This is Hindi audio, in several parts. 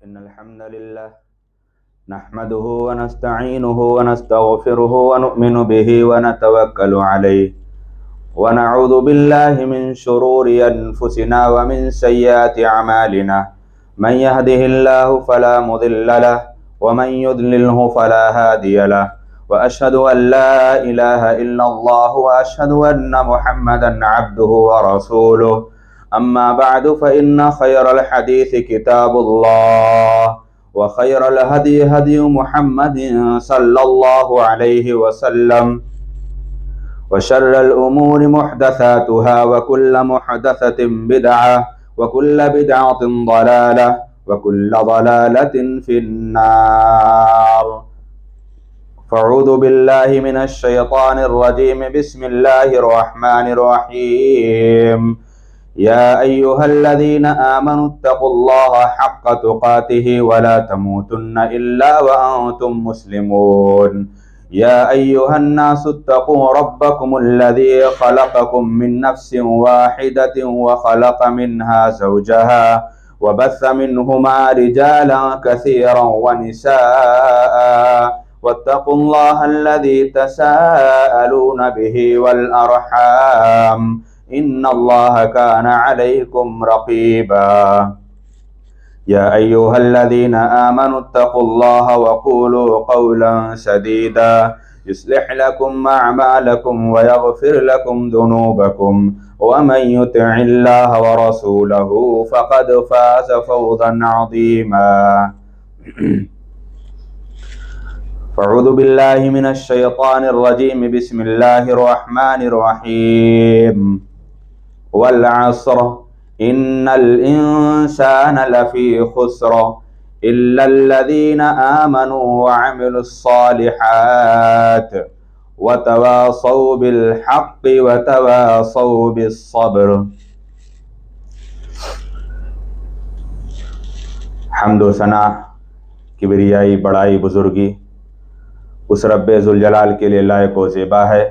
इन्नल हम्दुलिल्लाह नहमदुहु व नस्तईनुहु व नस्तगफिरुहु व नु'मिनु बिहि व नतवक्कलु अलैहि व नऊज़ु बिल्लाहि मिन शुरूरि अनफुसिना व मिन सय्यिआति अमालिना मन यहदिहिल्लाहु फला मुदिल्ल लहु व मन युद्लिल्हु फला हादिय लहु व अशहदु अन ला इलाहा इल्लल्लाह व अशहदु अन्ना मुहम्मदन अब्दुहु व रसूलुहु अम्मा बअदु फ़इन्न ख़ैरल हदीस किताबुल्लाह व ख़ैरल हदी हदी मुहम्मदिन सल्लल्लाहु अलैहि वसल्लम व शर्रल उमूरि मुहदसातुहा व कुल्ल मुहदसतिन बिदअह व कुल्ल बिदअतिन ज़लालह व कुल्ल ज़लालतिन फिन्नार। फ़अऊज़ु बिल्लाहि मिनश शैतानिर रजीम बिस्मिल्लाहिर रहमानिर रहीम। या अय्युहल्लज़ीना आमनुत्तक़ुल्लाहा हक़्क़ तुक़ातिहि व ला तमूतुन्ना इल्ला व अंतुम मुस्लिमून। या अय्युहन्नासुत्तक़ू रब्बकुमुल्लज़ी ख़लक़कुम मिन नफ्सिन वाहिदतिन व ख़लक़ मिन्हा ज़ौजहा व बस्स मिन्हुमा रिजालन कसीरन व निसाअ वत्तक़ुल्लाहल्लज़ी तसाअलून बिहि वल अरहाम इन्नल्लाह काना अलैकुम रक़ीबा। या अय्युहल्लज़ीना आमनुत्तक़ुल्लाहा व क़ूलू क़ौलन सदीदा युस्लिह लकुम अअमालकुम व यग़फिर लकुम ज़ुनूबकुम व मन युतिइल्लाह व रसूलहु फ़क़द फ़ाज़ फ़ौज़न अज़ीमा। फ़अऊज़ु बिल्लाहि मिनश शैतानिर रजीम बिस्मिल्लाहिर रहमानिर रहीम। वल अस्र इन्नल इंसाना लफ़ी खुस्र इल्लल्लज़ीना आमनू व अमिलुस्सालिहात व तवासौ बिल हक़्क़ि व तवासौ बिस्सब्र। हम्द व सना, किबरियाई, बड़ाई, बुजुर्गी उस रब्बे ज़ुल जलाल के लिए लायक व ज़ेबा है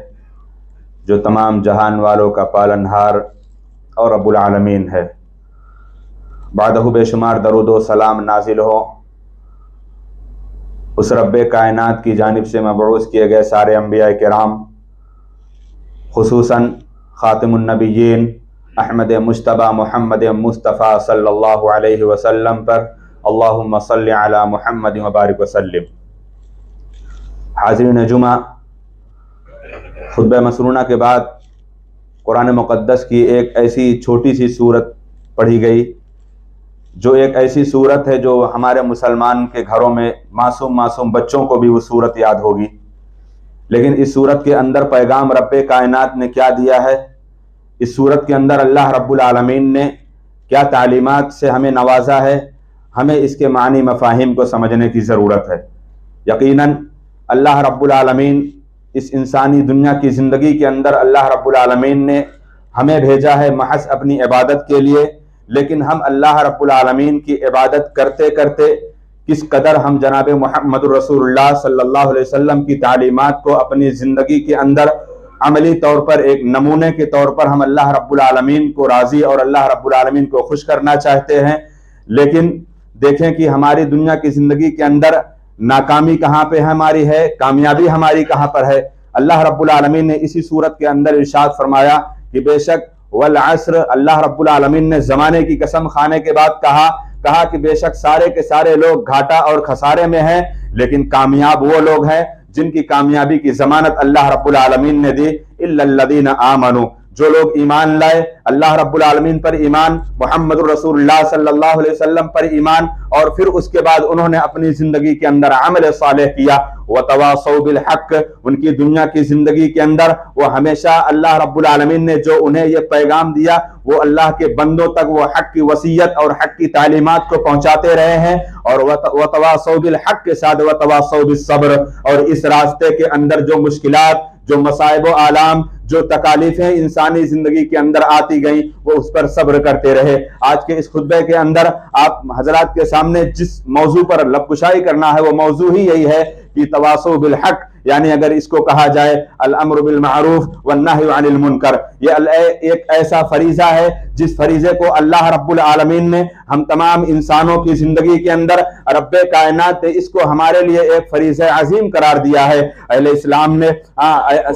जो तमाम जहान वालों का पालनहार और रब्बुल आलमीन है। बादहु बेशुमार दरूद व सलाम नाजिल हो उस रब्बे कायनात की जानिब से मबऊस किए गए सारे अंबिया किराम, खुसूसन खातिमुन नबिय्यीन अहमद मुज्तबा मोहम्मद मुस्तफ़ा सल्लल्लाहु अलैहि वसल्लम पर अल्लाहुम्मा सल्लि अला मुहम्मद व बारिक वसल्लिम। हाज़रीन जुमा, खुतबा मसनूना के बाद कुरान मुक़द्दस की एक ऐसी छोटी सी सूरत पढ़ी गई जो एक ऐसी सूरत है जो हमारे मुसलमान के घरों में मासूम मासूम बच्चों को भी वो सूरत याद होगी। लेकिन इस सूरत के अंदर पैगाम रब्बे कायनात ने क्या दिया है, इस सूरत के अंदर अल्लाह रब्बुल आलमीन ने क्या तालीमात से हमें नवाजा है, हमें इसके मानी मफ़ाहिम को समझने की ज़रूरत है। यकीनन अल्लाह रब्बुल आलमीन इस इंसानी दुनिया की ज़िंदगी के अंदर अल्लाह रब्बुल आलमीन ने हमें भेजा है महज अपनी इबादत के लिए। लेकिन हम अल्लाह रब्बुल आलमीन की इबादत करते करते किस कदर हम जनाब मुहम्मदुर रसूलुल्लाह सल्लल्लाहु अलैहि वसल्लम की तालीमात को अपनी ज़िंदगी के अंदर अमली तौर पर एक नमूने के तौर पर हम अल्लाह रब्बुल आलमीन को राज़ी और अल्लाह रब्बुल आलमीन को खुश करना चाहते हैं। लेकिन देखें कि हमारी दुनिया की ज़िंदगी के अंदर नाकामी कहाँ पे हमारी है, कामयाबी हमारी कहाँ पर है। अल्लाह रब्बुल आलमीन ने इसी सूरत के अंदर इरशाद फरमाया कि बेशक वल अस्र, अल्लाह रब्बुल आलमीन ने ज़माने की कसम खाने के बाद कहा कि बेशक सारे के सारे लोग घाटा और खसारे में हैं, लेकिन कामयाब वो लोग हैं जिनकी कामयाबी की ज़मानत अल्लाह रब्बुल आलमीन ने दी। इल्लल्लज़ीना आमनू, जो लोग ईमान लाए, अल्लाह रब्बुल आलमीन पर ईमान, मुहम्मदुर रसूलुल्लाह सल्लल्लाहु अलैहि वसल्लम पर ईमान, और फिर उसके बाद उन्होंने अपनी जिंदगी के अंदर अमल सालेह किया। व तवासौ बिल हक़, उनकी दुनिया की जिंदगी के अंदर वो हमेशा अल्लाह रब्बुल आलमीन ने जो उन्हें ये पैगाम दिया वो अल्लाह के बंदों तक वो हक़ की वसीयत और हक़ की तालीमात को पहुंचाते रहे हैं। और व तवासौ बिल हक़ के साथ व तवासौ बिस्सब्र, और इस रास्ते के अंदर जो मुश्किलात, जो मसाइब आलाम, जो तकालीफें इंसानी जिंदगी के अंदर आती गई वो उस पर सब्र करते रहे। आज के इस खुतबे के अंदर आप हजरात के सामने जिस मौजू पर लबकुशाई करना है वो मौजू ही यही है कि तवासौ बिल हक़, यानी अगर इसको कहा जाए अल अम्र बिल मारूफ वन नही अनिल मुनकर, ये एक ऐसा फरीजा है जिस फरीजे को अल्लाह रब्बुल आलमीन ने हम तमाम इंसानों की जिंदगी के अंदर रब्बे कायनात ने इसको हमारे लिए एक फरीजा अजीम करार दिया है। अहले इस्लाम ने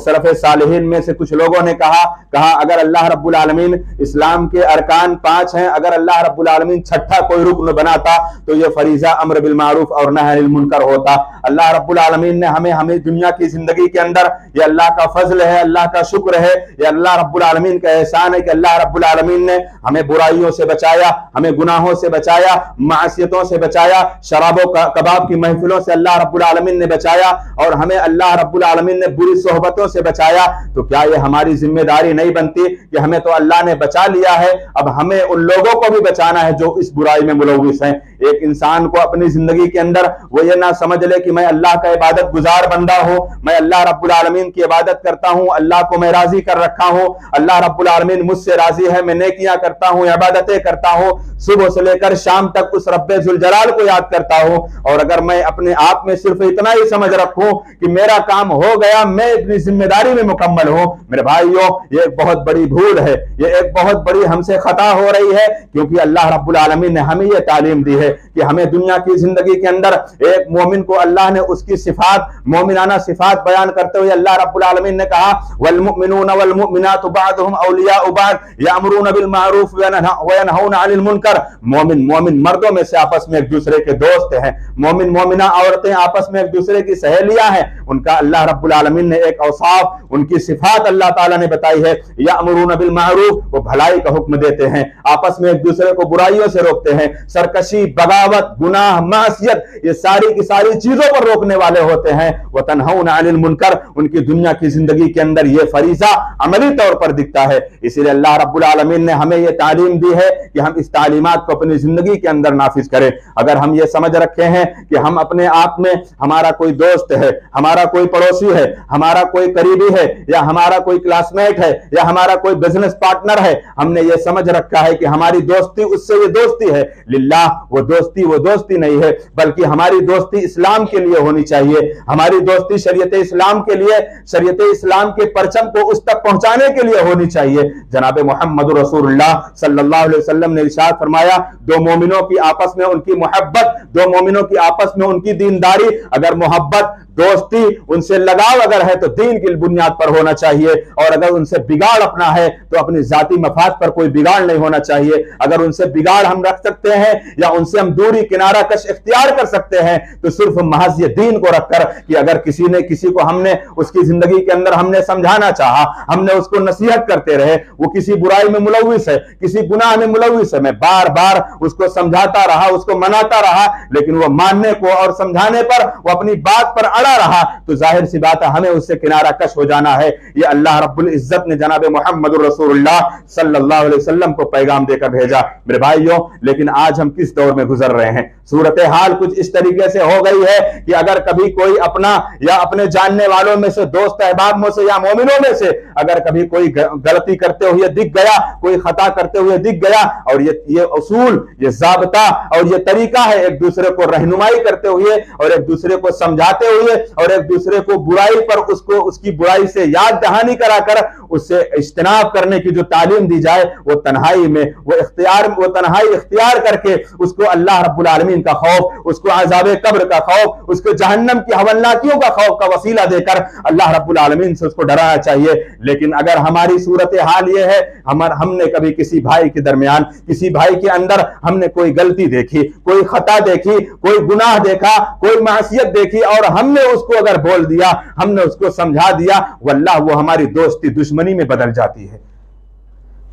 सलफ़ सालिहीन में से कुछ लोगों ने कहा अगर अल्लाह रब्बुल आलमीन इस्लाम के अरकान 5 हैं, अगर अल्लाह रब्बुल आलमीन छठा कोई रुकन बनाता तो ये फरीजा अम्र बिल मारूफ और नही अनिल मुनकर होता। अल्लाह रब्बुल आलमीन ने हमें दुनिया की जिंदगी के अंदर, ये अल्लाह का फजल है, अल्लाह का शुक्र है, ये अल्लाह रब्बुल आलमीन का एहसान है कि अल्लाह रब्बुल आलमीन ने हमें बुराइयों से बचाया, हमें गुनाहों से बचाया, मासियतों से बचाया, शराबो कबाब की महफिलों से अल्लाह रब्बुल आलमीन ने बचाया और हमें अल्लाह रब्बुल आलमीन ने बुरी सोहबतों से बचाया। तो क्या ये हमारी जिम्मेदारी नहीं बनती कि हमें तो अल्लाह ने बचा लिया है, अब हमें उन लोगों को भी बचाना है जो इस बुराई में मुलव्विस हैं। एक इंसान को अपनी जिंदगी के अंदर वो ये ना समझ ले कि मैं अल्लाह का इबादत गुजार बंदा हूं, मैं अल्लाह रब्बुल आलमीन की इबादत करता हूं, अल्लाह को मैं राजी कर रखा हूं, अल्लाह रब्बुल आलमीन मुझसे राजी है, मैं नेकियां करता हूं, इबादतें करता हूं, सुबह से लेकर शाम तक उस रब्बे जुल जलाल को याद करता हूं। और अगर मैं अपने आप में सिर्फ इतना ही समझ रखूं कि मेरा काम हो गया, मैं अपनी जिम्मेदारी में मुकम्मल हूं, मेरे भाइयों ये एक बहुत बड़ी भूल है, ये एक बहुत बड़ी हमसे खता हो रही है। क्योंकि अल्लाह रब्बुल आलमीन ने हमें यह तालीम दी है कि हमें दुनिया की जिंदगी के अंदर एक मोमिन को अल्लाह ने उसकी सिफात, मोमिनाना सिफात बयान करते हुए अल्लाह रब्बुल आलमीन ने कहा वल मुमिनून वल मुमिनातु बादुहुम औलियाउ बाद यअमुरूना बिल मारूफ व यनहौना अनिल मुनकर। मोमिन मर्दों में से आपस में एक दूसरे के दोस्त हैं, मोमिन मोमिना औरतें आपस में एक दूसरे की सहेलियां हैं। उनका अल्लाह रब्बुल आलमीन ने एक औसाफ, उनकी सिफात अल्लाह ताला ने बताई है, यअमुरूना बिल मारूफ, वो भलाई का हुक्म देते हैं, आपस में एक दूसरे को बुराइयों से रोकते हैं, सरकशी, बगावत, गुनाह, मासियत, ये सारी की सारी चीजों पर रोकने वाले होते हैं। व तनहौना अनिल मुनकर, उनकी दुनिया की जिंदगी के अंदर ये फरीजा अमली तौर पर दिखता है। इसीलिए अल्लाह रब्बुल आलमीन ने हमें ये तालीम दी है कि हम इस तालीमात को अपनी जिंदगी के अंदर नाफिज करें। अगर हम ये समझ रखे हैं कि हम अपने आप में, हमारा कोई दोस्त है, हमारा कोई पड़ोसी है, हमारा कोई करीबी है, या हमारा कोई क्लासमेट है, या हमारा कोई बिजनेस पार्टनर है, हमने ये समझ रखा है कि हमारी दोस्ती उससे ये दोस्ती है, लिल्लाह वो दोस्ती नहीं है, बल्कि हमारी दोस्ती इस्लाम के लिए होनी चाहिए। हमारी दोस्ती शरीयत इस्लाम के लिए, शरीयत इस्लाम के परचम को उस तक पहुंचाने के लिए होनी चाहिए। जनाब मोहम्मद रसूलुल्लाह सल्लल्लाहु अलैहि वसल्लम ने इरशाद फरमाया, दो मोमिनों की आपस में उनकी मोहब्बत, दो मोमिनों की आपस में उनकी दीनदारी, अगर मोहब्बत, दोस्ती, उनसे लगाव अगर है तो दीन की बुनियाद पर होना चाहिए, और अगर उनसे बिगाड़ अपना है तो अपनी जाती मफाद पर कोई बिगाड़ नहीं होना चाहिए। अगर उनसे बिगाड़ हम रख सकते हैं या उनसे हम दूरी किनारा कश इख्तियार कर सकते हैं तो सिर्फ महज ये दीन को रखकर कि अगर किसी को हमने उसकी जिंदगी के अंदर हमने समझाना चाहा, हमने उसको नसीहत करते रहे, वो किसी बुराई में मुलव्विस है, किसी गुनाह में मुलव्विस है, मैं बार बार उसको समझाता रहा, उसको मनाता रहा, लेकिन वो मानने को और समझाने पर वो अपनी बात पर अड़ा रहा, तो जाहिर सी बात है हमें उससे किनारा कश हो जाना है। ये अल्लाह रब्बुल इज्जत ने जनाब मोहम्मद रसूलुल्लाह सल्लल्लाहु अलैहि वसल्लम को पैगाम देकर भेजा। मेरे भाइयों, लेकिन आज हम किस दौर में गुजर रहे हैं? सूरत हाल कुछ इस तरीके से हो गई है कि अगर कभी कोई अपना या अपने जानने वालों में से, दोस्त अहबाब में से या मोमिनों में से अगर कभी कोई गलती करते हुए दिख गया, कोई खता करते हुए दिख गया, और ये उसूल, ये ज़ाब्ता और ये तरीका है एक दूसरे को रहनुमाई करते हुए और एक दूसरे को समझाते हुए और एक दूसरे को बुराई पर उसकी बुराई से याद दहानी कराकर उससे इज्तिनाब करने की जो तालीम दी जाए, वो तन्हाई में वो तन्हाई इख्तियार करके उसको अल्लाह रब्बुल आलमीन का खौफ, उसको अज़ाबे कब्र का खौफ, उसको जहन्नम की हवलनाकियों का खौफ का वसीला देकर अल्लाह रब्बुल आलमीन से उसको डराना चाहिए। लेकिन अगर हमारी सूरत हाल ये है, हमने कभी किसी भाई के दरमियान, किसी भाई के अंदर हमने कोई गलती देखी, कोई खता देखी, कोई गुनाह देखा, कोई मासियत देखी और हमने उसको अगर बोल दिया, हमने उसको समझा दिया, वल्लाह वो हमारी दोस्ती दुश्मनी में बदल जाती है।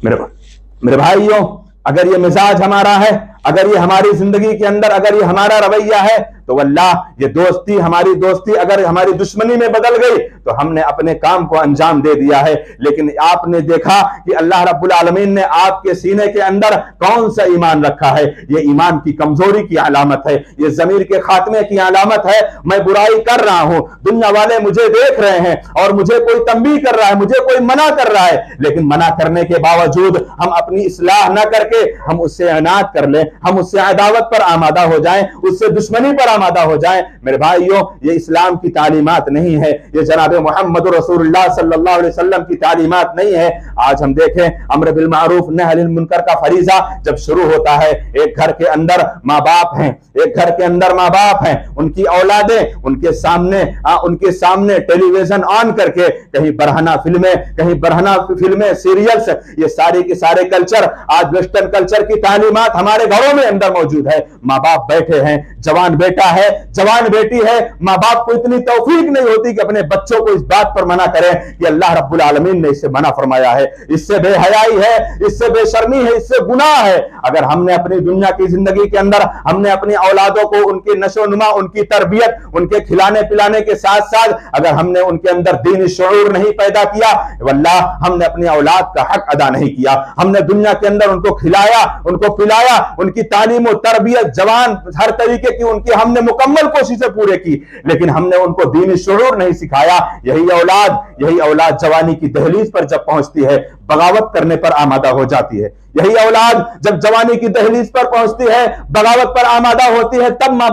मेरे भाइयों, अगर ये मिजाज हमारा है, अगर ये हमारी जिंदगी के अंदर अगर ये हमारा रवैया है, तो वल्लाह ये दोस्ती, हमारी दोस्ती अगर हमारी दुश्मनी में बदल गई तो हमने अपने काम को अंजाम दे दिया है। लेकिन आपने देखा कि अल्लाह रब्बुल आलमीन ने आपके सीने के अंदर कौन सा ईमान रखा है? ये ईमान की कमजोरी की अलामत है, ये जमीर के खात्मे की अलामत है। मैं बुराई कर रहा हूं, दुनिया वाले मुझे देख रहे हैं और मुझे कोई तंबीह कर रहा है, मुझे कोई मना कर रहा है, लेकिन मना करने के बावजूद हम अपनी इस्लाह न करके हम उससे अनाद कर लें, हम उससे अदावत पर आमादा हो जाएं, उससे दुश्मनी पर आमादा हो जाएं। मेरे भाइयों, ये इस्लाम की तालीमात नहीं है, ये जनाब मोहम्मद रसूलुल्लाह सल्लल्लाहु अलैहि वसल्लम की तालीमात नहीं है। आज हम देखें अम्र बिल मारूफ नही अनिल मुनकर का फरीजा जब शुरू होता है, एक घर के अंदर माँ बाप हैं, एक घर के अंदर माँ बाप हैं, उनकी औलादें उनके सामने टेलीविजन ऑन करके कहीं बरहना फिल्में सीरियल्स, ये सारे के सारे कल्चर, आज वेस्टर्न कल्चर की तालीमात हमारे घरों में अंदर मौजूद है। माँ बाप बैठे हैं, जवान बेटा है, जवान बेटी है, माँ बाप को इतनी तौफीक नहीं होती कि अपने बच्चों को इस बात पर मना करें कि अल्लाह रब्बुल आलमीन ने इससे मना फरमाया है, इससे बेहयाई है, इससे बेशर्मी है, इससे गुनाह है। अगर हमने अपनी दुनिया की जिंदगी के अंदर हमने अपनी औलादों को उनकी नशोनुमा, उनकी तरबियत, उनके खिलाने पिलाने के साथ साथ अगर हमने उनके अंदर दीनी शऊर नहीं पैदा किया, वल्लाह हमने अपनी औलाद का हक अदा नहीं किया। हमने दुनिया के अंदर उनको खिलाया, उनको पिलाया, उनकी तालीम और तरबियत, जवान हर तरीके की उनकी हमने मुकम्मल कोशिशें पूरे की, लेकिन हमने उनको दीनी शऊर नहीं सिखाया। यही औलाद जवानी की दहलीज पर जब पहुंचती है, बगावत करने पर आमादा हो जाती है। यही औलाद जब जवानी की दहलीज पर पहुंचती है, बगावत पर आमादा होती है, तब माँ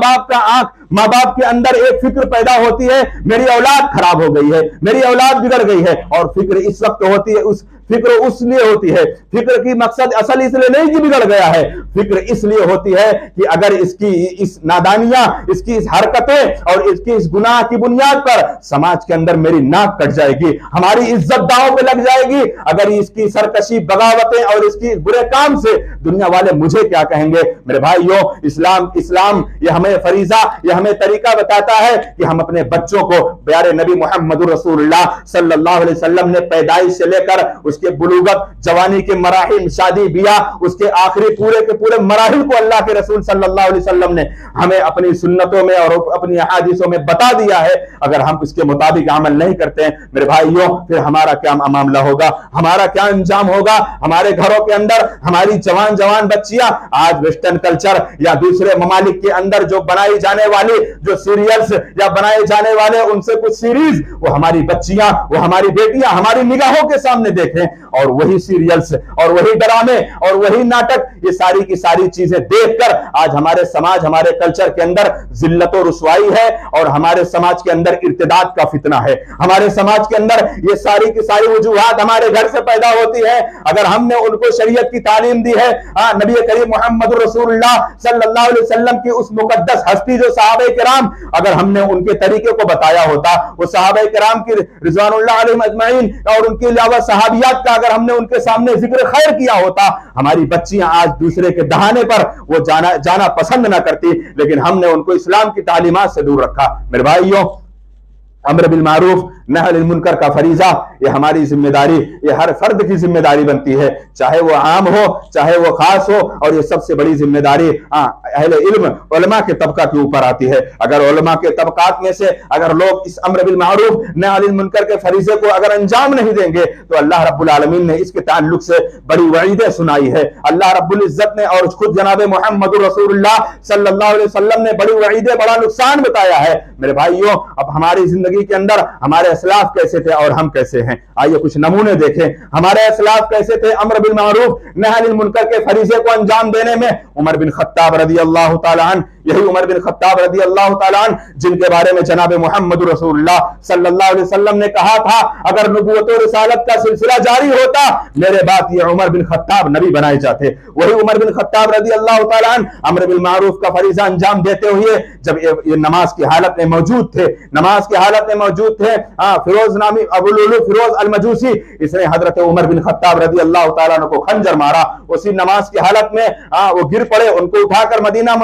बाप के अंदर एक फिक्र पैदा होती है, मेरी औलाद खराब हो गई है, मेरी औलाद बिगड़ गई है। और फिक्र इस वक्त होती है, फिक्र उसलिए होती है, फिक्र की मकसद असल इसलिए नहीं कि बिगड़ गया है, फिक्र इसलिए होती है कि अगर इसकी इस नादानियां, इसकी इस हरकतें और इसकी इस गुनाह की बुनियाद पर समाज के अंदर मेरी नाक कट जाएगी, हमारी इज्जत दांव पे लग जाएगी। अगर इसकी सरकशी, बगावतें और इसकी बुरे काम से दुनिया वाले मुझे क्या कहेंगे। मेरे भाइयों, इस्लाम ये हमें फरीजा, ये हमें तरीका बताता है कि हम अपने बच्चों को प्यारे नबी मोहम्मद रसूलुल्लाह सल्लल्लाहु अलैहि वसल्लम ने पैदाइश से लेकर उसके बुलूगत, जवानी के मराहिल, शादी ब्याह, उसके आखिरी पूरे के पूरे मराहिल को अल्लाह के रसूल सल्लल्लाहु अलैहि वसल्लम ने हमें अपनी सुन्नतों में और अपनी अहादीसों में बता दिया है। अगर हम इसके मुताबिक अमल नहीं करते हैं मेरे भाइयों, फिर हमारा क्या मामला होगा, हमारा क्या अंजाम होगा। हमारे घरों के अंदर हमारी जवान बच्चियां आज वेस्टर्न कल्चर या दूसरे ममालिक के अंदर जो बनाई जाने वाली जो सीरियल्स या बनाए जाने वाले उनसे कुछ सीरीज, वो हमारी बच्चियां, वो हमारी बेटियां हमारी निगाहों के सामने देखें, और वही सीरियल्स और वही ड्रामे और वही नाटक, ये सारी की सारी चीजें देखकर आज हमारे समाज, हमारे कल्चर के अंदर जिल्लत और रुसवाई है, और हमारे समाज के अंदर इर्तिदाद का फितना है। हमारे समाज के अंदर ये सारी की सारी वजूहात हमारे घर से पैदा होती है। अगर हमने उनको शरीयत की तालीम दी है, नबी करीम मोहम्मद रसूलुल्लाह सल्लल्लाहु अलैहि वसल्लम की उस मुकद्दस हस्ती जो सहाबा किराम, अगर हमने उनके तरीके को बताया होता, वो सहाबा किराम की रिज़वानुल्लाह अलैहिम अजमईन और उनके अलावा सहाबियात का अगर हमने उनके सामने जिक्र खैर किया होता, हमारी बच्चियां आज दूसरे के दहाने पर वो जाना पसंद ना करती, लेकिन हमने उनको इस्लाम की तालीमात से दूर रखा। मेरे भाइयों, अम्र बिल मारूफ नही अनिल मुनकर का फरीजा ये हमारी जिम्मेदारी, ये हर फर्द की जिम्मेदारी बनती है, चाहे वो आम हो चाहे वो खास हो, और ये सबसे बड़ी जिम्मेदारी अहले इल्म उलमा के तबका के ऊपर आती है। अगर उलमा के तबकात में से अगर लोग इस अम्र बिल मारूफ नही अनिल मुनकर के फरीजे को अगर अंजाम नहीं देंगे तो अल्लाह रब्बुल आलमीन ने इसके ताल्लुक से बड़ी वईदें सुनाई है। अल्लाह रब्बुल इज्जत ने और खुद जनाब मोहम्मद रसूलुल्लाह सल्लल्लाहु अलैहि वसल्लम ने बड़ी वईदें, बड़ा नुकसान बताया है। मेरे भाइयों, अब हमारी जिंदगी के अंदर हमारे असलाफ कैसे थे और हम कैसे हैं, आइए कुछ नमूने देखें। हमारे असलाफ कैसे थे अम्र बिल मारूफ नही अनिल मुनकर के फरीजे को अंजाम देने में। उमर बिन खत्ताब रज़ी अल्लाह तआला अन्हु, यही उमर बिन खत्ताब रज़ी अल्लाह तआला अन्हु जिनके बारे में जनाब मोहम्मद रसूलुल्लाह सल्लल्लाहु अलैहि वसल्लम ने कहा था, अगर नबूवत और रिसालत का सिलसिला जारी होता मेरे बाद ये उमर बिन खत्ताब नबी बनाए जाते। वही उमर बिन खत्ताब रज़ी अल्लाह तआला अन्हु अम्र बिल मारूफ का फरीजा अंजाम देते हुए जब ये नमाज की हालत में मौजूद थे, फिरोज नामी अबू लुलू फिरोज अल मजूसी, इसने हजरत उमर बिन खत्ताब रज़ी अल्लाह तआला अन्हु को खंजर मारा। उसी नमाज की हालत में वो गिर पड़े, उनको उठाकर मदीना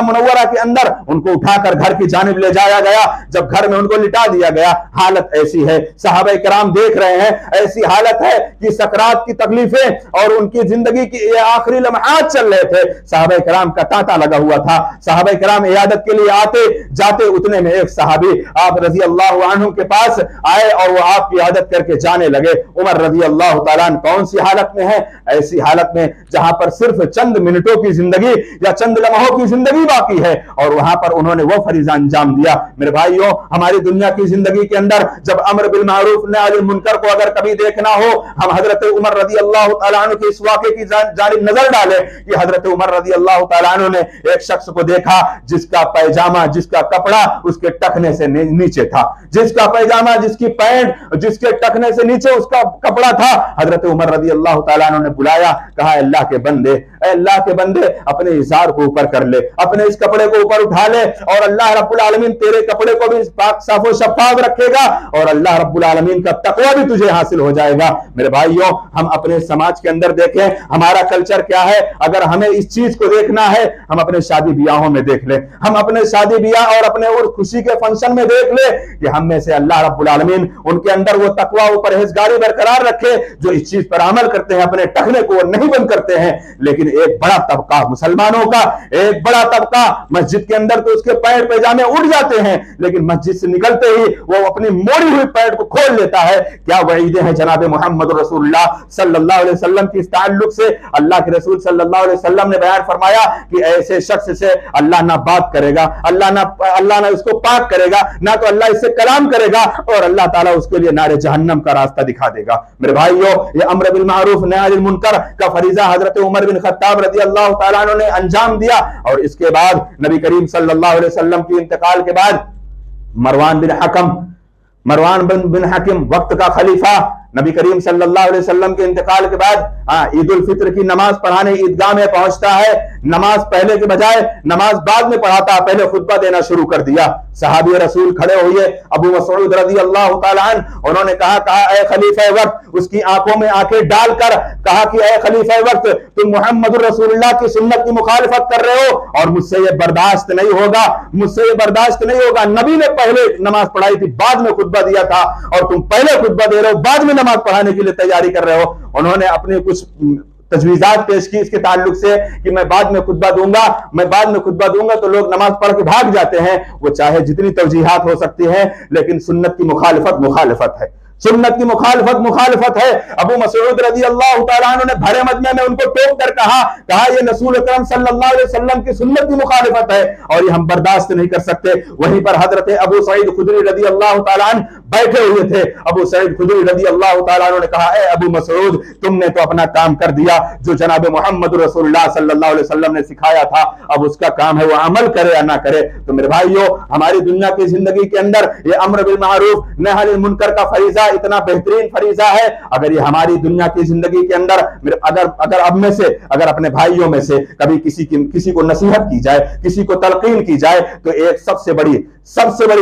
मुनव्वरा के अंदर उनको उठाकर घर की जानिब ले जाया गया। जब घर में उनको लिटा दिया गया, हालत ऐसी है, सहाबा किराम देख रहे हैं, ऐसी हालत है कि सकरात की तकलीफें और उनकी जिंदगी की ये आखिरी लम्हात चल रहे थे। सहाबा किराम का तांता लगा हुआ था। सहाबा किराम इयादत के लिए आते जाते, उतने में एक सहाबी आप रज़ी अल्लाह अन्हु के पास आए और वो आपकी इयादत करके जाने लगे। उमर रज़ी अल्लाह तआला अन्हु कौन सी हालत में है? ऐसी हालत में जहां पर सिर्फ चंद मिनटों की जिंदगी या चंद लम्हों की जिंदगी बाकी है और वहां पर उन्होंने वो फरीजा अंजाम दिया। मेरे भाइयों, हमारी दुनिया की जिंदगी के अंदर जब अम्र बिल मारूफ नही अनिल मुनकर को अगर कभी देखना हो, हम हजरत उमर रजी अल्लाह तआला अन्हु के इस वाक़े की जानिब नजर डालें कि हजरत उमर रजी अल्लाह तआला अन्हु ने एक शख्स को देखा जिसका पैजामा, जिसका कपड़ा उसके टखने से नीचे था, जिसका पैजामा, जिसकी पैंट जिसके टखने से नीचे उसका कपड़ा था। हजरत उमर रजी अल्लाह तआला अन्हु ने बुलाया, कहा अल्लाह के बंदे, अल्लाह के बंदे, अपने इज़ार को ऊपर कर ले, अपने इस कपड़े को ऊपर उठा ले और अल्लाह रब्बुल आलमीन तेरे कपड़े को भी पाक साफो शफाफ रखेगा और अल्लाह रब्बुल आलमीन का तकवा भी तुझे हासिल हो जाएगा। मेरे भाइयों, हम अपने समाज के अंदर देखें हमारा कल्चर क्या है। अगर हमें इस चीज को देखना है, हम अपने शादी ब्याहों में देख ले, हम अपने शादी ब्याह और अपने और खुशी के फंक्शन में देख ले कि हम में से अल्लाह रब्बुल आलमीन उनके अंदर वो तकवा, वो परहेजगारी बरकरार रखे जो इस चीज पर अमल करते हैं, अपने टखने को नहीं बंद करते हैं। लेकिन एक बड़ा तबका मुसलमानों का, एक बड़ा तबका मस्जिद के अंदर तो उसके पैंट पैजामे उड़ जाते हैं, लेकिन मस्जिद से निकलते ही वो अपनी मोड़ी हुई पैंट को खोल लेता है। क्या वईदें हैं जनाब मोहम्मद रसूलुल्लाह सल्लल्लाहु अलैहि वसल्लम की इस ताल्लुक से। अल्लाह के रसूल सल्लल्लाहु अलैहि वसल्लम ने बयान फरमाया कि ऐसे शख्स से अल्लाह ना बात करेगा, अल्लाह ना उसको पाक करेगा, ना तो अल्लाह इससे कलाम करेगा और अल्लाह ताला उसके लिए नारे जहन्नम का रास्ता दिखा देगा। मेरे भाइयों, ये अम्र बिल मारूफ नही अनिल मुनकर का फरीजा हजरत उमर बिन खत्ताब रजी अल्लाह तआला अन्हु ने अंजाम दिया और इसके बाद नबी करीम सल्लल्लाहु अलैहि वसल्लम की इंतकाल के बाद मरवान बिन हकीम वक्त का खलीफा, नबी करीम सल्लल्लाहु अलैहि वसल्लम के इंतकाल के बाद ईद उल फित्र की नमाज पढ़ाने ईदगाह में पहुंचता है। नमाज पहले के बजाय नमाज बाद में पढ़ाता, पहले खुतबा देना शुरू कर दिया। सहाबी रसूल खड़े हुए, अबू मसऊद रज़ी अल्लाह तआला अन्हु, उन्होंने कहा ऐ खलीफा वक्त, उसकी आंखों में आंखें डालकर कहा कि ऐ खलीफा वक्त, तुम मोहम्मद रसूलुल्लाह की सुन्नत की मुखालिफत कर रहे हो और मुझसे ये बर्दाश्त नहीं होगा, मुझसे ये बर्दाश्त नहीं होगा। नबी ने पहले नमाज पढ़ाई थी, बाद में खुतबा दिया था और तुम पहले खुतबा दे रहे हो, बाद में नमाज पढ़ाने के लिए तैयारी कर रहे हो। उन्होंने अपने कुछ तजवीजात पेश की इसके ताल्लुक से कि मैं बाद में खुतबा दूंगा तो लोग नमाज पढ़ के भाग जाते हैं। वो चाहे जितनी तवजीहात हो सकती है, लेकिन सुन्नत की मुखालिफत है, सुन्नत की मुखालिफत है। अबू मसऊद रजी अल्लाह तआला अन्हु ने भरे मजमे में उनको टोक कर कहा ये रसूल अकरम सल्लल्लाहु अलैहि वसल्लम की सुन्नत की मुखालिफत है और ये हम बर्दाश्त नहीं कर सकते। वहीं पर हजरत अबू सईद खुदरी रजी अल्लाह तआला अन्हु बैठे हुए थे। अबू सईद खुदरी रजी अल्लाह तआला अन्हु ने कहा ए अबू मसऊद, तुमने तो अपना काम कर दिया जो जनाब मोहम्मद रसूलुल्लाह सल्लल्लाहु अलैहि वसल्लम ने सिखाया था, अब उसका काम है वो अमल करे या ना करे। तो मेरे भाइयों, हमारी दुनिया की जिंदगी के अंदर ये अम्र बिल मारूफ नही अनिल मुनकर का फरीजा इतना बेहतरीन फरीजा है। अगर ये हमारी दुनिया की जिंदगी के अंदर अगर अब में से, अगर अपने भाइयों में से कभी किसी को नसीहत की जाए, किसी को तलकीन की जाए, तो एक सबसे बड़ी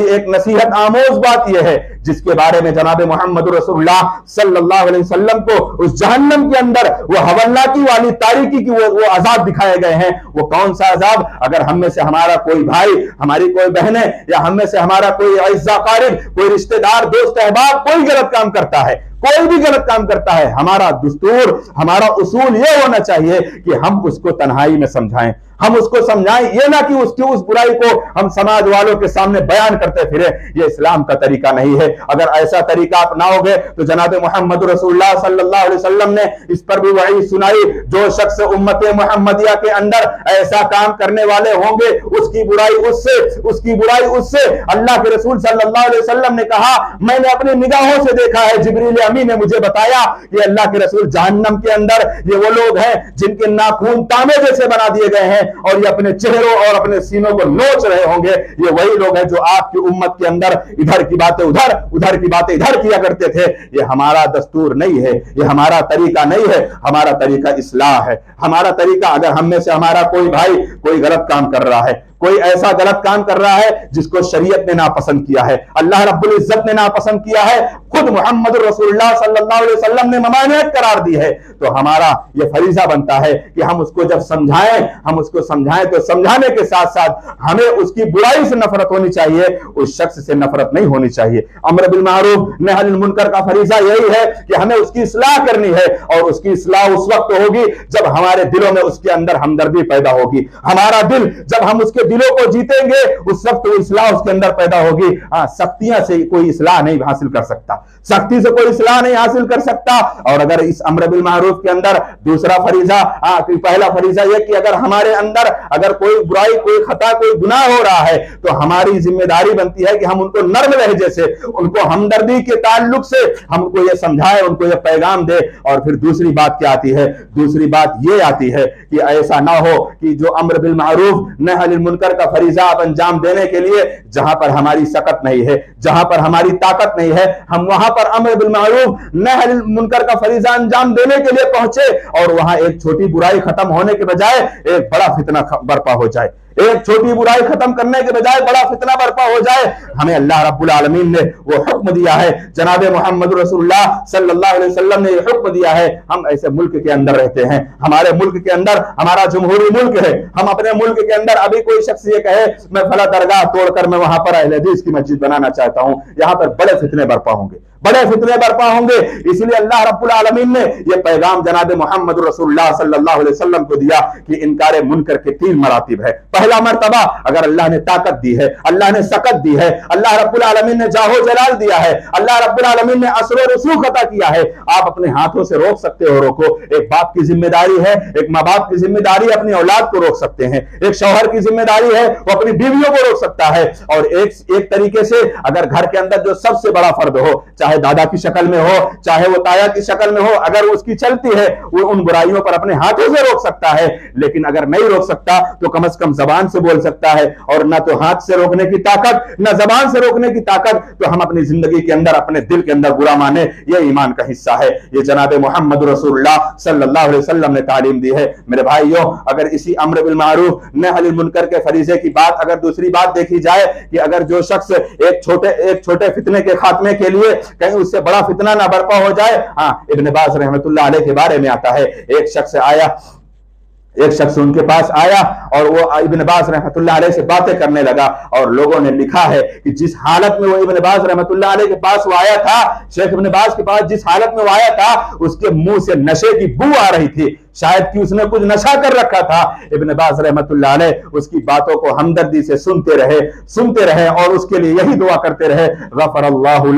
एक नसीहत आमोज बात यह है जिसके बारे में जनाब मोहम्मद रसूलुल्लाह सल्लल्लाहु अलैहि वसल्लम को उस जहन्नम के अंदर वो हवलनाकी वाली तारीकी की वो अजाब दिखाए गए हैं। वो कौन सा अजाब? अगर हम में से हमारा कोई भाई, हमारी कोई बहनें या हम में से हमारा कोई अज़्ज़ा क़ारिब, कोई रिश्तेदार, दोस्त अहबाब कोई गलत काम करता है, कोई भी गलत काम करता है, हमारा दुस्तूर, हमारा उसूल यह होना चाहिए कि हम उसको तन्हाई में समझाएं, हम उसको समझाएं, ये ना कि उसकी उस बुराई को हम समाज वालों के सामने बयान करते फिरे। ये इस्लाम का तरीका नहीं है। अगर ऐसा तरीका अपनाओगे तो जनाब मोहम्मद रसूलुल्लाह सल्लल्लाहु अलैहि वसल्लम ने इस पर भी वही सुनाई, जो शख्स उम्मत मोहम्मदिया के अंदर ऐसा काम करने वाले होंगे उसकी बुराई उससे अल्लाह के रसूल सल्लल्लाहु अलैहि वसल्लम ने कहा, मैंने अपनी निगाहों से देखा है, जिब्रील अमीन ने मुझे बताया कि अल्लाह के रसूल जहन्नम के अंदर ये वो लोग हैं जिनके नाखून तांबे जैसे बना दिए गए हैं और ये अपने चेहरों और अपने सीनों को नोच रहे होंगे। ये वही लोग हैं जो आपकी उम्मत के अंदर इधर की बातें उधर की बातें इधर किया करते थे। ये हमारा दस्तूर नहीं है, ये हमारा तरीका नहीं है। हमारा तरीका इस्लाह है। हमारा तरीका, अगर हम में से हमारा कोई भाई कोई गलत काम कर रहा है, कोई ऐसा गलत काम कर रहा है जिसको शरीयत ने नापसंद किया है, अल्लाह रब्बुल इज्जत ने नापसंद किया है, खुद मोहम्मद रसूलुल्लाह सल्लल्लाहु अलैहि वसल्लम ने ममानियत करार दी है, तो हमारा यह फरीजा बनता है कि हम उसको जब समझाएं तो समझाने के साथ साथ हमें उसकी बुराई से नफरत होनी चाहिए, उस शख्स से नफरत नहीं होनी चाहिए। अम्र बिल मारूफ नही अनिल मुनकर का फरीजा यही है कि हमें उसकी इस्लाह करनी है और उसकी इस्लाह उस वक्त होगी जब हमारे दिलों में उसके अंदर हमदर्दी पैदा होगी। हमारा दिल जब हम उसके दिलों को जीतेंगे उस वक्त वो इस्लाह उसके अंदर पैदा होगी। हाँ, सख्तियां से कोई इस्लाह नहीं हासिल कर सकता, सख्ती से कोई इस्लाह नहीं हासिल कर सकता। और अगर इस अम्र बिल मारूफ के अंदर दूसरा फरीजा, पहला फरीजा यह कि अगर हमारे अंदर अगर कोई बुराई, कोई खता, कोई गुनाह हो रहा है तो हमारी जिम्मेदारी बनती है कि हम उनको नर्म लहजे से, उनको हमदर्दी के ताल्लुक से हम उनको यह समझाएं, उनको यह पैगाम दे। और फिर दूसरी बात क्या आती है? दूसरी बात यह आती है कि ऐसा ना हो कि जो अम्र बिल मारूफ नही अनिल मुनकर का फरीजा आप अंजाम देने के लिए जहां पर हमारी सकत नहीं है, जहां पर हमारी ताकत नहीं है, हम वहां पर अम्र बिल मारूफ नही अनिल मुनकर का फरीजा अंजाम देने के लिए पहुंचे और वहां एक छोटी बुराई खत्म होने के बजाय एक बड़ा फितना बर्पा हो जाए, एक छोटी बुराई खत्म करने के बजाय बड़ा फितना बर्पा हो जाए। हमें अल्लाह रब्बुल आलमीन ने वो हुक्म दिया है, जनाब मोहम्मद रसूलुल्लाह सल्लल्लाहु अलैहि वसल्लम ने ये हुक्म दिया है। हम ऐसे मुल्क के अंदर रहते हैं, हमारे मुल्क के अंदर, हमारा जमहूरी मुल्क है, हम अपने मुल्क के अंदर अभी कोई शख्स ये कहे मैं फला दरगाह तोड़कर मैं वहां पर अहले हदीस की मस्जिद बनाना चाहता हूं, यहां पर बड़े फितने बर्पा होंगे, बड़े फितने बर्पा होंगे। इसलिए अल्लाह रब्बुल आलमीन ने यह पैगाम जनाब मोहम्मद रसूलुल्लाह सल्लल्लाहु अलैहि वसल्लम को दिया कि इनकार मुनकर के 3 मरातिब है। पहला मर्तबा, अगर अल्लाह ने ताकत दी है, अल्लाह ने सकत दी है, अल्लाह रब्बुल आलमीन ने जाहो जलाल दिया है, अल्लाह रब्बुल आलमीन ने असर और रसूख अता किया है, आप अपने हाथों से रोक सकते हो, रोको। एक बाप की जिम्मेदारी है, एक माँ बाप की जिम्मेदारी अपनी औलाद को रोक सकते हैं, एक शौहर की जिम्मेदारी है वो अपनी बीवियों को रोक सकता है। और एक तरीके से अगर घर के अंदर जो सबसे बड़ा फर्द हो, चाहे दादा की शक्ल में हो, चाहे वो ताया की शक्ल में हो, अगर उसकी चलती है वो उन बुराइयों पर अपने हाथों से रोक सकता है। लेकिन अगर नहीं रोक सकता तो कम से कम जबान से बोल सकता है, और ना तो हाथ से रोकने की ताकत, ना जबान से रोकने की ताकत, तो हम अपनी जिंदगी के अंदर अपने दिल के अंदर बुरा माने, यह ईमान का हिस्सा है। ये जनाब मोहम्मद रसूलुल्लाह सल्लल्लाहु अलैहि वसल्लम ने तालीम दी है। मेरे भाइयों, अगर इसी अम्र बिल मारूफ नही अनिल मुनकर के फरीजे की बात, अगर दूसरी बात देखी जाए कि अगर जो शख्स एक छोटे फितने के खात्मे के लिए कहीं उससे बड़ा फितना ना बर्पा हो जाए। हाँ, इब्न बाज रहमतुल्लाह अलैह के बारे में आता है, एक शख्स उनके पास आया और वो इब्न बाज रहमतुल्लाह अलैह से बातें करने लगा। और लोगों ने लिखा है कि जिस हालत में वो इब्न बाज रहमतुल्लाह अलैह के पास वो आया था, शेख इब्न बाज के पास जिस हालत में वो आया था, उसके मुंह से नशे की बू आ रही थी, शायद कि उसने कुछ नशा कर रखा था। इब्न बाज रहमतुल्लाह अलैह उसकी बातों को हमदर्दी से सुनते रहे और उसके लिए यही दुआ करते रहे, गफरल्लाहु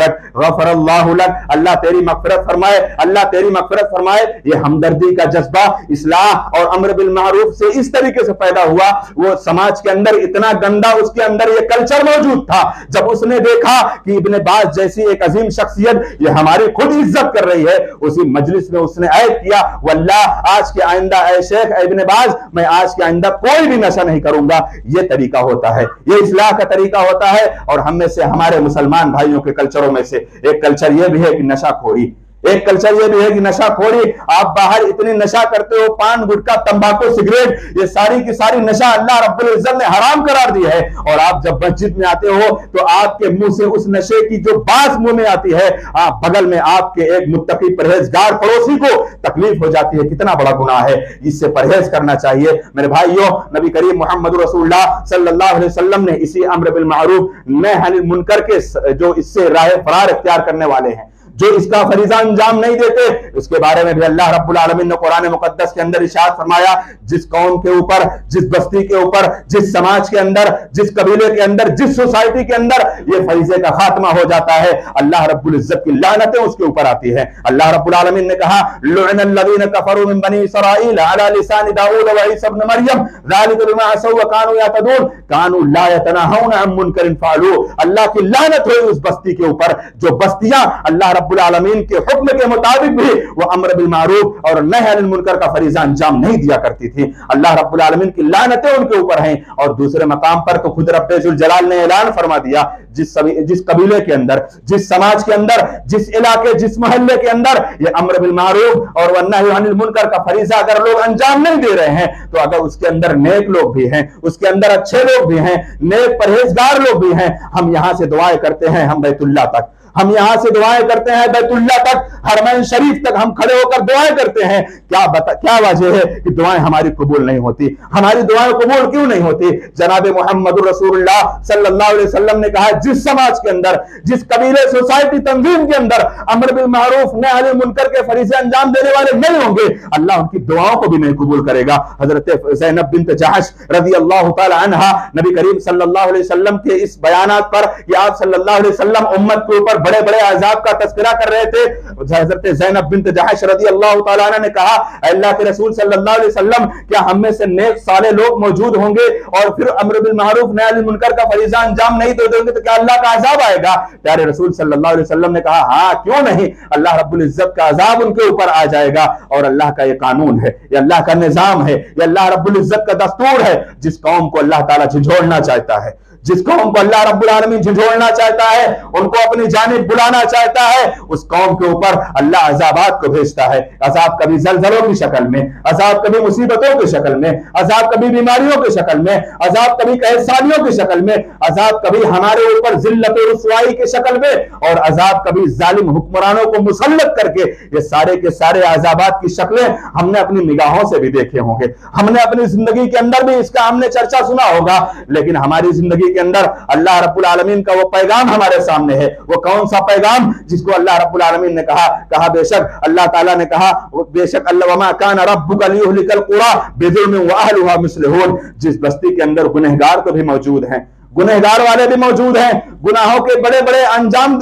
लक, अल्लाह तेरी मगफिरत फरमाए, अल्लाह तेरी मगफिरत फरमाए। ये हमदर्दी का जज्बा इस्लाह और अम्र बिल मारूफ से इस तरीके से पैदा हुआ। वो समाज के अंदर इतना गंदा उसके अंदर ये कल्चर मौजूद था, जब उसने देखा कि इब्न बाज जैसी एक अजीम शख्सियत ये हमारी खुद इज्जत कर रही है, उसी मजलिस में उसने ऐद किया, वल्लाह आज के आइंदा ऐ शेख इब्न बाज, मैं आज के आइंदा कोई भी नशा नहीं करूंगा। ये तरीका होता है, ये इस्लाह का तरीका होता है। और हम में से, हमारे मुसलमान भाइयों के कल्चरों में से एक कल्चर ये भी है कि नशाखोरी, एक कल्चर ये भी है कि नशाखोरी। आप बाहर इतनी नशा करते हो, पान, गुटखा, तंबाकू, सिगरेट, ये सारी की सारी नशा अल्लाह रब्बुल इज्जत ने हराम करार दी है। और आप जब मस्जिद में आते हो तो आपके मुंह से उस नशे की जो बात मुंह में आती है, आप बगल में आपके एक मुत्तकी परहेजगार पड़ोसी को तकलीफ हो जाती है। कितना बड़ा गुनाह है, इससे परहेज करना चाहिए। मेरे भाइयों, नबी करीम मोहम्मद रसूलुल्लाह सल्लल्लाहु अलैहि वसल्लम ने इसी अम्र बिल मारूफ नही अनिल मुनकर के जो इससे राह फरार इख्तियार करने वाले हैं, जो इसका फरीजा अंजाम नहीं देते, उसके बारे में भी अल्लाह रब्बुल आलमीन ने कुरान मुकद्दस के अंदर इरशाद फरमाया, जिस कौम के ऊपर, जिस बस्ती के ऊपर, जिस समाज के अंदर, जिस कबीले के अंदर, जिस सोसाइटी के अंदर ये फरीजे का खात्मा हो जाता है, अल्लाह रब्बुल इज्जत की लानतें उसके ऊपर आती है। अल्लाह रब्बुल आलमीन ने कहा, लुअनल्लज़ीना कफरू मिन बनी इसराईल अला लिसानि दाऊद व ईसा इब्न मरियम ज़ालिका बिमा असौ व कानू यतदून कानू ला यतनाहूना अन मुनकरिन फ़अलू। अल्लाह की लानत हुई उस बस्ती के ऊपर जो बस्तियां अल्लाह रब्बुल आलमीन के हुक्म के मुताबिक भी वो अम्र बिल मारूफ और नही अनिल मुनकर का फरीजा अंजाम नहीं दिया करती थी। अल्लाह रब्बुल आलमीन की लानतें उनके ऊपर हैं। और दूसरे मकाम पर तो खुद रब्बे जुल जलाल ने ऐलान फरमा दिया, जिस कबीले के अंदर, जिस समाज के अंदर, जिस इलाके, जिस मोहल्ले के अंदर ये अम्र बिल मारूफ और नही अनिल मुनकर का फरीजा अगर लोग अंजाम नहीं दे रहे हैं, तो अगर उसके अंदर नेक लोग भी हैं, उसके अंदर अच्छे लोग भी हैं, नेक परहेजगार लोग भी हैं, हम यहां से दुआएं करते हैं हम बैतुल्लाह तक, हम यहाँ से दुआएं करते हैं बैतुल्ला तक, हरमैन शरीफ तक हम खड़े होकर दुआएं करते हैं। क्या वजह है कि दुआएं हमारी कबूल नहीं होती? हमारी दुआएं कबूल क्यों नहीं होती? जनाब मोहम्मद रसूलुल्लाह सल्लल्लाहु अलैहि वसल्लम ने कहा, जिस समाज के अंदर, जिस कबीले, सोसाइटी, तंजीम के अंदर अमर बिल मारूफ नही अनिल मुनकर के फरीज़े अंजाम देने वाले नहीं होंगे, अल्लाह उनकी दुआओं को भी नहीं कबूल करेगा। हजरत ज़ैनब बिन्त जहश रज़ी अल्लाह तआला अन्हा नबी करीम सल्लल्लाहु अलैहि वसल्लम के इस बयानात पर कि आप सल्लल्लाहु अलैहि वसल्लम उम्मत के ऊपर बड़े बड़े अजाब का तस्करा कर रहे थे, हजरत ज़ैनब बिन्त जहश रज़ी अल्लाह तआला अन्हा ने कहा, अल्लाह के रसूल सल्लल्लाहु अलैहि वसल्लम, क्या हम में से नेक साले लोग मौजूद होंगे और फिर अम्र बिल मारूफ नही अनिल मुनकर का फरीज़ा अंजाम नहीं दे देंगे तो क्या अल्लाह का अजाब आएगा? प्यारे रसूल सल्लल्लाहु अलैहि वसल्लम ने कहा, हाँ क्यों नहीं, अल्लाह रब्बुल इज्जत का अजाब उनके ऊपर आ जाएगा। और अल्लाह का ये कानून है, ये अल्लाह का निजाम है, ये अल्लाह रब्बुल इज्जत का दस्तूर है। जिस कौम को अल्लाह ताला झिझोड़ना चाहता है, जिस कौम को अल्लाह रब्बुल आलमीन झिझोड़ना चाहता है, उनको अपनी जानिब बुलाना चाहता है, उस कौम के ऊपर अल्लाह अजाबात को भेजता है। अजाब कभी जलजलों की शक्ल में, अजाब कभी मुसीबतों की शक्ल में, अजाब कभी बीमारियों की शक्ल में, अजाब कभी कहसानियों की शक्ल में, अजाब कभी हमारे ऊपर जिल्लत और रुसवाई की शक्ल में, और अजाब कभी जालिम हुक्मरानों को मुसल्लत करके। ये सारे के सारे अजाबात की शक्लें हमने अपनी निगाहों से भी देखे होंगे, हमने अपनी जिंदगी के अंदर भी इसका हमने चर्चा सुना होगा। लेकिन हमारी जिंदगी के अंदर अल्लाह रब्बुल आलमीन का वो पैगाम हमारे सामने है। वो कौन सा पैगाम? जिसको अल्लाह रब्बुल आलमीन ने कहा बेशक अल्लाह ताला ने कहा, बेशक अल्लाह वमा कान रब्बुका लियुहलिकल कुरा बिजुल्मिन व अहलुहा मुस्लिहून। जिस बस्ती के अंदर गुनहगार तो भी मौजूद हैं, गुनहगार वाले भी मौजूद हैं, गुनाहों के बड़े बड़े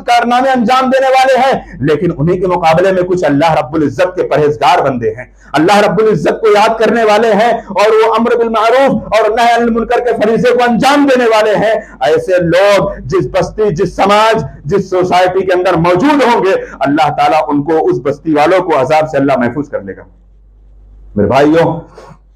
कारनामे अंजाम देने वाले हैं, लेकिन उन्हीं के मुकाबले में कुछ अल्लाह रब्बुल इज्जत के परहेजगार बंदे हैं, अल्लाह रब्बुल इज्जत को याद करने वाले हैं, और वो अम्र बिल मारूफ और नही अनिल मुनकर के फरीजे को अंजाम देने वाले हैं। ऐसे लोग जिस बस्ती, जिस समाज, जिस सोसाइटी के अंदर मौजूद होंगे, अल्लाह ताला उनको, उस बस्ती वालों को अजाब से अल्लाह महफूज कर लेगा। मेरे भाइयों,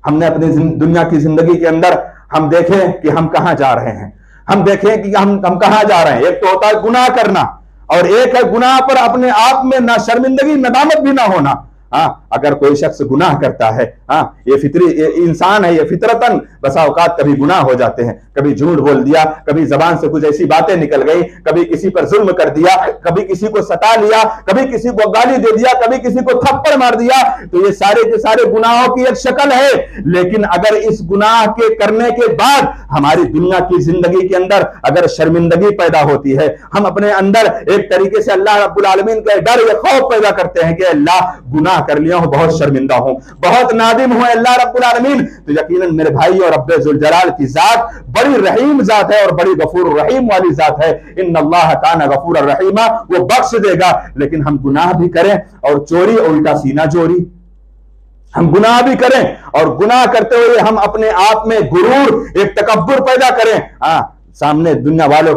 हमने अपनी दुनिया की जिंदगी के अंदर हम देखें कि हम कहां जा रहे हैं, हम देखें कि हम कहां जा रहे हैं। एक तो होता है गुनाह करना, और एक है गुनाह पर अपने आप में ना शर्मिंदगी, नदामत भी ना होना। हाँ, अगर कोई शख्स गुनाह करता है, हाँ, ये फितरी इंसान है, ये फितरतन बसा औकात कभी गुनाह हो जाते हैं। कभी झूठ बोल दिया, कभी जबान से कुछ ऐसी बातें निकल गई, कभी किसी पर जुल्म कर दिया, कभी किसी को सता लिया, कभी किसी को गाली दे दिया, कभी किसी को थप्पड़ मार दिया, तो ये सारे के सारे गुनाहों की एक शक्ल है। लेकिन अगर इस गुनाह के करने के बाद हमारी दुनिया की जिंदगी के अंदर अगर शर्मिंदगी पैदा होती है, हम अपने अंदर एक तरीके से अल्लाह रब्बुल आलमीन का डर या खौफ पैदा करते हैं कि अल्लाह गुनाह कर लिया हूं, बहुत शर्मिंदा हूं, बहुत नादिम हूं अल्लाह रब्बुल आलमीन, तो यकीनन मेरे भाई और रब्बे जुल जलाल की जात बड़ी रहीम जात है और बड़ी गफूर रहीम वाली जात है। इन्नल्लाह काना गफूर रहीमा, वो बख्श देगा। लेकिन हम गुनाह भी करें और चोरी उल्टा सीना चोरी, हम गुनाह भी करें और गुनाह करते हुए हम अपने आप में गुरूर, एक तकब्बुर पैदा करें। सामने दुनिया वालों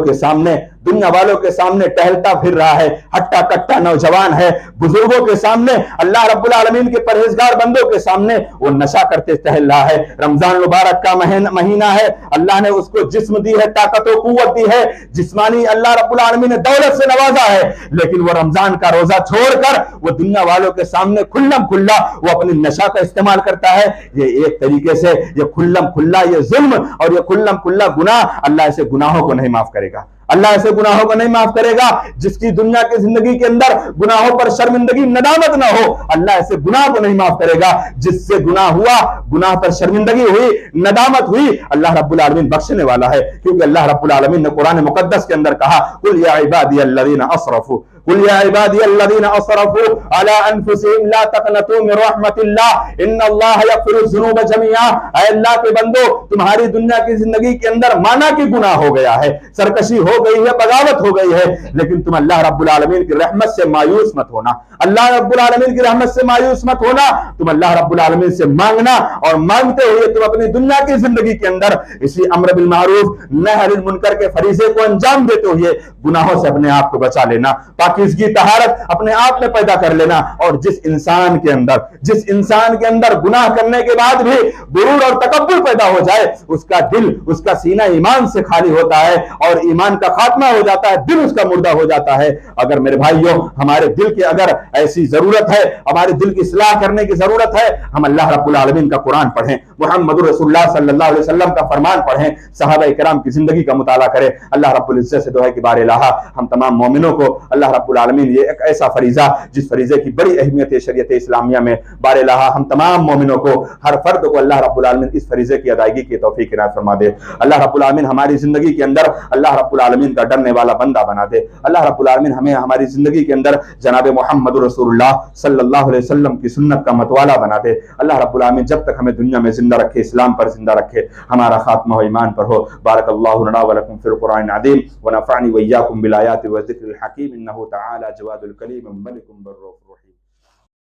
के सामने टहलता फिर रहा है, हट्टा कट्टा नौजवान है, बुजुर्गों के सामने, अल्लाह रब्बुल आलमीन के परहेजगार बंदों के सामने वो नशा करते टहल रहा है। रमजान मुबारक का महीना है, अल्लाह ने उसको जिस्म दी है, ताकत और कुव्वत दी है, जिस्मानी अल्लाह रब्बुल आलमीन ने दौलत से नवाजा है, लेकिन वो रमजान का रोजा छोड़कर वो दुनिया वालों के सामने खुल्लम खुल्ला वो अपनी नशा का इस्तेमाल करता है। ये एक तरीके से ये खुल्लम खुल्ला ये जुल्म और ये खुल्लम खुल्ला गुनाह, अल्लाह ऐसे गुनाहों को नहीं माफ करेगा, अल्लाह ऐसे गुनाहों को नहीं माफ करेगा। जिसकी दुनिया की जिंदगी के अंदर गुनाहों पर शर्मिंदगी, नदामत ना हो, अल्लाह ऐसे गुनाह को नहीं माफ करेगा। जिससे गुनाह हुआ, गुनाह पर शर्मिंदगी हुई, नदामत हुई, अल्लाह रब्बुल आलमीन बख्शने वाला है। क्योंकि अल्लाह रब्बुल आलमीन ने कुरान मुकद्दस के अंदर कहा, कुल या इबादियल्लज़ीना असरफू, कुल या इबादियल्लज़ीना असरफू अला अनफुसिहिम ला तक़नतू मिन रहमतिल्लाह इन्नल्लाह यग़फिरुज़्ज़ुनूब जमीआ। ऐ अल्लाह के बंदो, तुम्हारी दुनिया की जिंदगी के अंदर माना कि गुनाह हो गया है, सरकशी हो गई है, बगावत हो गई है, लेकिन तुम अल्लाह रब्बुल आलमीन की रहमत से मायूस मत होना, अल्लाह रब्बुल आलमीन की रहमत से मायूस मत होना। तुम अल्लाह रब्बुल आलमीन से मांगना, और मांगते हुए तुम अपनी दुनिया की जिंदगी के अंदर इसी अम्र बिल मारूफ नही अनिल मुनकर के फरीजे को अंजाम देते हुए गुनाहों से अपने आप को बचा लेना, ताकि पाकीज़गी तहारत अपने आप में पैदा कर लेना। और जिस इंसान के अंदर गुनाह करने के बाद भी गुरूर और तकब्बुर पैदा हो जाए, उसका दिल, उसका सीना ईमान से खाली होता है और ईमान का खात्मा हो जाता है, दिल उसका मुर्दा हो जाता है। अगर मेरे भाइयों हमारे दिल की अगर ऐसी जरूरत है, हमारे दिल की इस्लाह करने की जरूरत है, हम अल्लाह रब्बुल आलमीन का कुरान पढ़ें, मुहम्मदुर रसूलुल्लाह सल्लल्लाहु अलैहि वसल्लम का फरमान पढ़ें, सहाबा इकराम की जिंदगी का मुताला करें। अल्लाह रब्बुल इज्जत से दुआ है कि बार इलाहा हम तमाम मोमिनों को अल्लाह रब्बुल आलमीन ये एक ऐसा फरीजा, जिस फरीजे की बड़ी अहमियत है शरीयत इस्लामिया में, बार इलाहा हम तमाम मोमिनों को, हर फर्द को अल्लाह रब्बुल आलमीन इस फरीजे की अदायगी की तौफीक इनायत फरमा दे। अल्लाह रब्बुल आलमीन हमारी जिंदगी के अंदर अल्लाह रब्बुल आलमीन का डरने वाला बंदा बना दे। अल्लाह रब्बुल आलमीन हमें हमारी जिंदगी के अंदर जनाब मुहम्मदुर रसूलुल्लाह सल्लल्लाहु अलैहि वसल्लम की सुन्नत का मतवाला बना दे। अल्लाह रब्बुल आलमीन जब तक हमें दुनिया में जिंदा रखे, इस्लाम पर जिंदा रखे, हमारा खात्मा हो ईमान पर हो। बारकल्लाहु लना व लकुम फिल कुरानिल अज़ीम व नफ़अनी व इय्याकुम बिल आयाति व ज़िक्रिल हकीम इन्नहु तआला जवादुल करीम मलिकुम बर्रुर।